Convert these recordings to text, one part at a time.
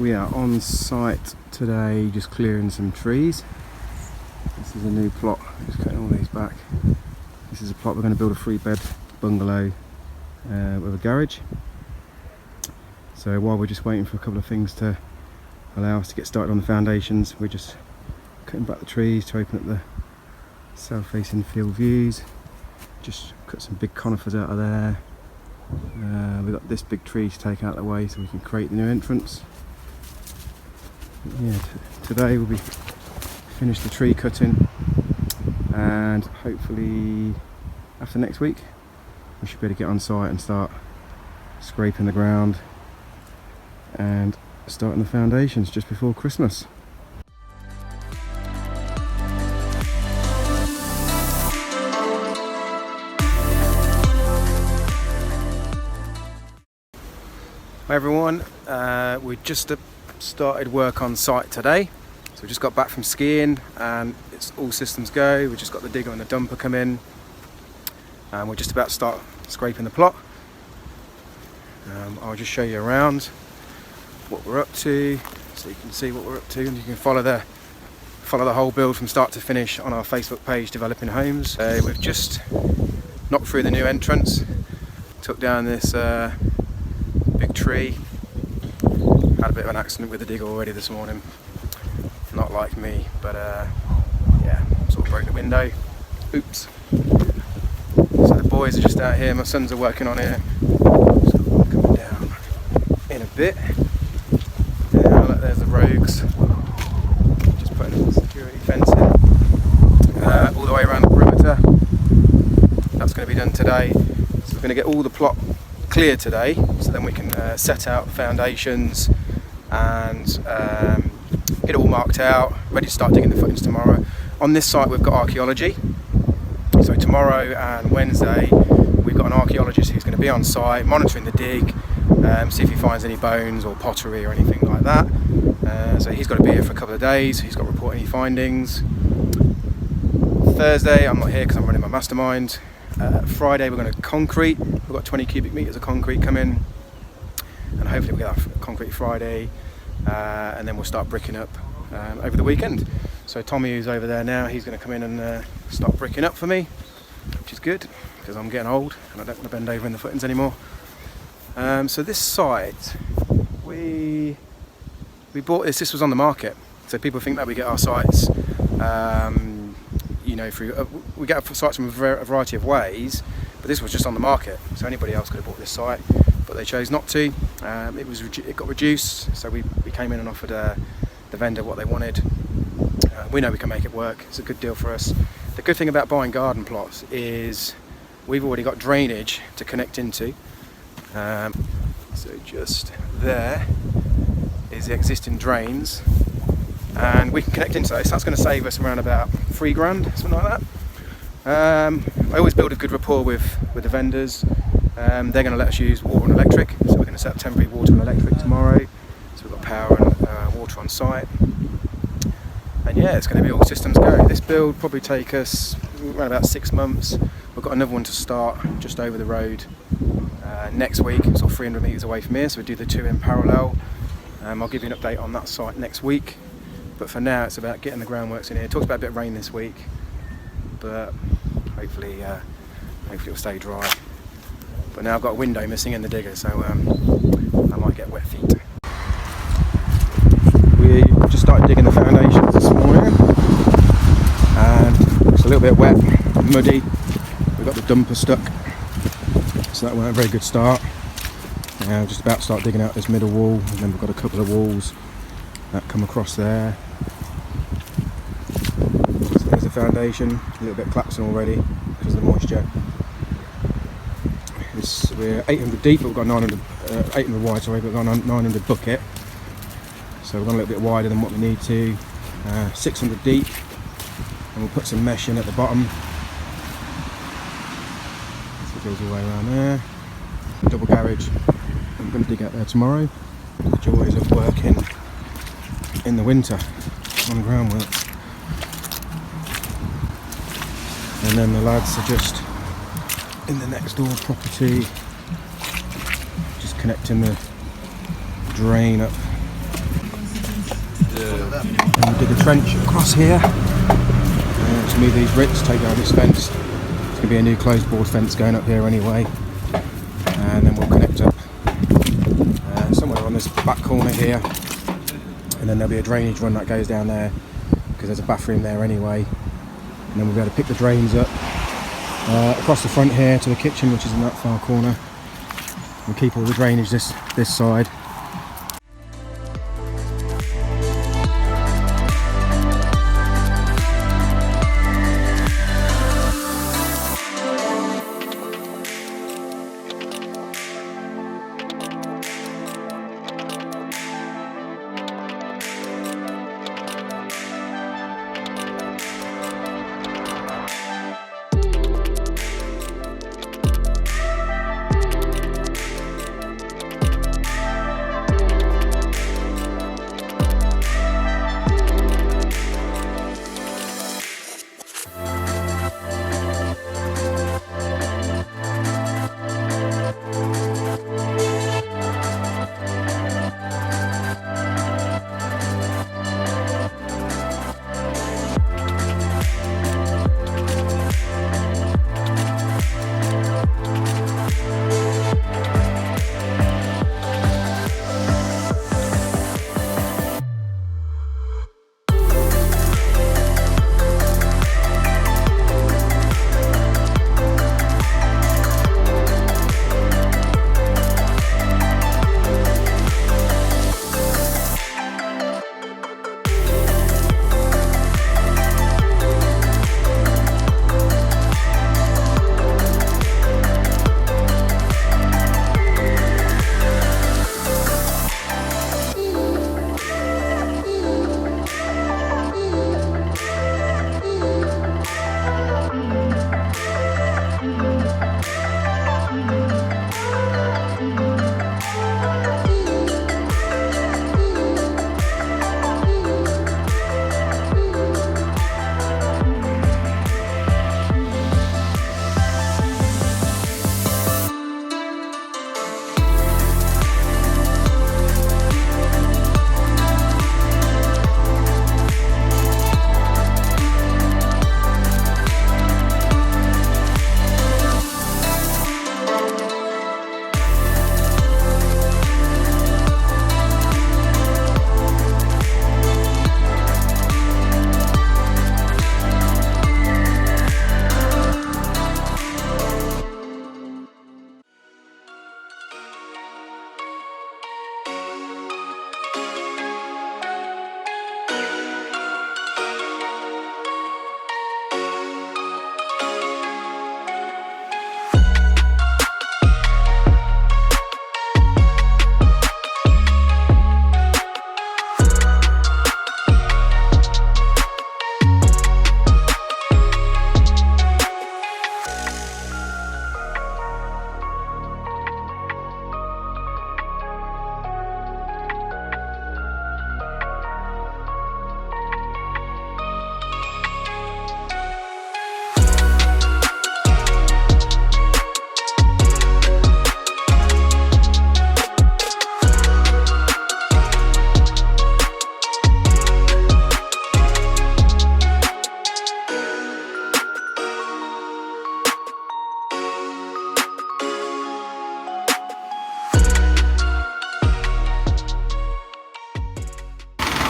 We are on site today, just clearing some trees. This is a new plot, just cutting all these back. This is a plot we're going to build a 3-bed bungalow with a garage. So while we're just waiting for a couple of things to allow us to get started on the foundations, we're just cutting back the trees to open up the south-facing field views. Just cut some big conifers out of there. We've got this big tree to take out of the way so we can create the new entrance. Yeah, today we'll be finished the tree cutting, and hopefully after next week we should be able to get on site and start scraping the ground and starting the foundations just before Christmas. Hi everyone, we just started work on site today. So we just got back from skiing and it's all systems go. We just got the digger and the dumper come in and we're just about to start scraping the plot. I'll just show you around what we're up to so you can see what we're up to, and you can follow the whole build from start to finish on our Facebook page, Developing Homes. We've just knocked through the new entrance, took down this big tree. Had a bit of an accident with the digger already this morning. Not like me, but yeah, sort of broke the window. Oops. So the boys are just out here, my sons are working on it. Just coming down in a bit. Yeah, look, there's the rogues. Just putting a security fence in. All the way around the perimeter. That's going to be done today. So we're going to get all the plot clear today, so then we can set out the foundations and get it all marked out, ready to start digging the footings tomorrow. On this site we've got archaeology, so tomorrow and Wednesday we've got an archaeologist who's going to be on site monitoring the dig, see if he finds any bones or pottery or anything like that. So he's got to be here for a couple of days, he's got to report any findings. Thursday I'm not here because I'm running my mastermind. Friday we're going to concrete. We've got 20 cubic metres of concrete coming, and hopefully we'll get that concrete Friday, and then we'll start bricking up over the weekend. So Tommy, who's over there now, he's going to come in and start bricking up for me, which is good because I'm getting old and I don't want to bend over in the footings anymore. So this site, we bought this. This was on the market, so people think that we get our sites you know, through we get sites from a variety of ways, but this was just on the market, so anybody else could have bought this site, but they chose not to. It got reduced, so we came in and offered the vendor what they wanted. We know we can make it work. It's a good deal for us. The good thing about buying garden plots is we've already got drainage to connect into. So just there is the existing drains, and we can connect into those. So that's going to save us around about £3,000, something like that. I always build a good rapport with the vendors. They're going to let us use water and electric, so we're going to set up temporary water and electric tomorrow. So we've got power and water on site. And yeah, it's going to be all systems go. This build probably take us around about 6 months. We've got another one to start just over the road next week, sort of 300 metres away from here, so we do the two in parallel. I'll give you an update on that site next week. But for now, it's about getting the groundworks in here. It talks about a bit of rain this week, but hopefully it'll stay dry. But now I've got a window missing in the digger, so I might get wet feet. We just started digging the foundations this morning, and it's a little bit wet, muddy. We've got the dumper stuck, so that wasn't a very good start. We're just about to start digging out this middle wall, and then we've got a couple of walls that come across there. So there's the foundation, a little bit collapsing already because of the moisture. We're 800 deep, but we've got 800 wide, sorry, but we've got 900 bucket. So we've gone a little bit wider than what we need to. 600 deep, and we'll put some mesh in at the bottom. So it goes all the way around there. Double garage. I'm going to dig out there tomorrow. The joys of working in the winter on groundwork. And then the lads are just in the next door property, just connecting the drain up And we'll dig a trench across here. To move these ricks, take down this fence. It's going to be a new closed board fence going up here anyway. And then we'll connect up somewhere on this back corner here. And then there'll be a drainage run that goes down there because there's a bathroom there anyway. And then we'll be able to pick the drains up across the front here to the kitchen, which is in that far corner. We'll keep all the drainage this side.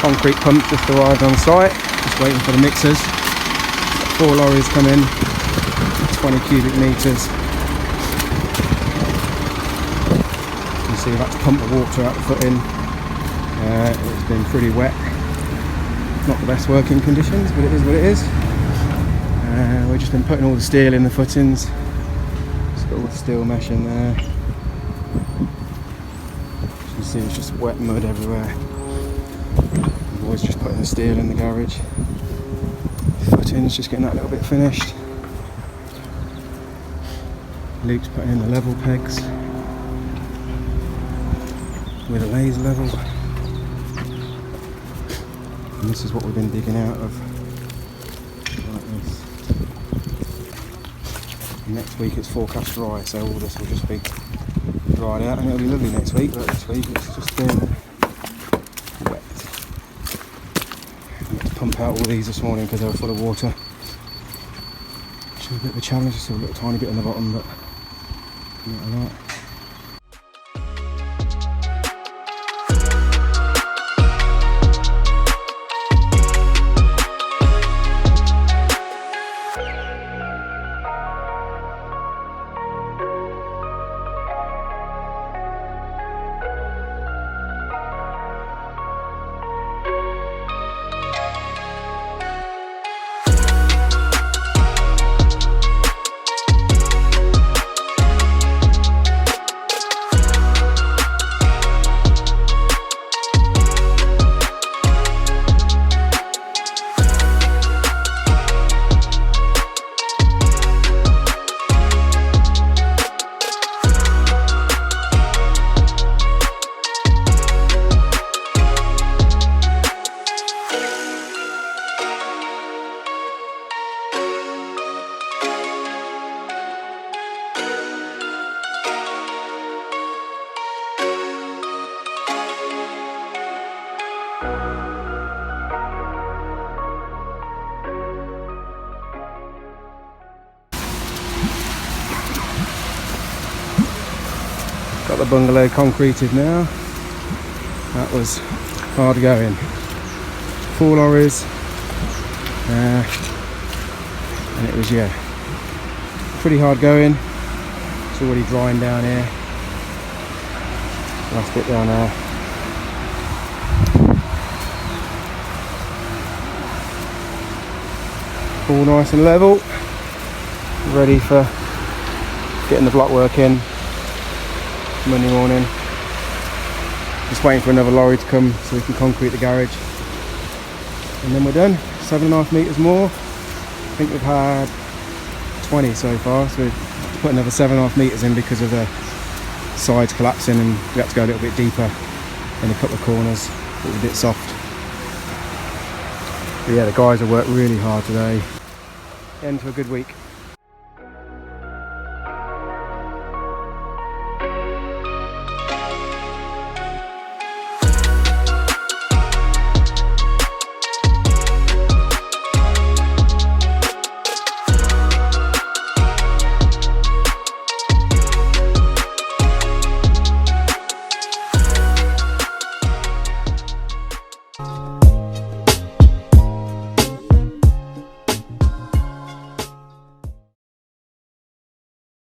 Concrete pump just arrived on site, just waiting for the mixers. 4 lorries come in, 20 cubic metres. You can see that's pumped the water out the footing. It's been pretty wet. Not the best working conditions, but it is what it is. We've just been putting all the steel in the footings. It's got all the steel mesh in there. As you can see, it's just wet mud everywhere. Boys just putting the steel in the garage. Footings just getting that little bit finished. Luke's putting in the level pegs with a laser level. And this is what we've been digging out of. Like this. And next week it's forecast dry, so all this will just be dried out, and it'll be lovely next week. But this week it's just been wet. I had to pump out all these this morning because they were full of water. Which was a bit of a challenge, just a little tiny bit on the bottom, but not a lot. Got the bungalow concreted now. That was hard going. 4 lorries, and it was, yeah, pretty hard going. It's already drying down here. Last bit down there. All nice and level. Ready for getting the block work in Monday morning. Just waiting for another lorry to come so we can concrete the garage, and then we're done. 7.5 metres more. I think we've had 20 so far, so we've put another 7.5 metres in because of the sides collapsing, and we had to go a little bit deeper in a couple of corners. It was a bit soft. But yeah, the guys have worked really hard today. End to a good week.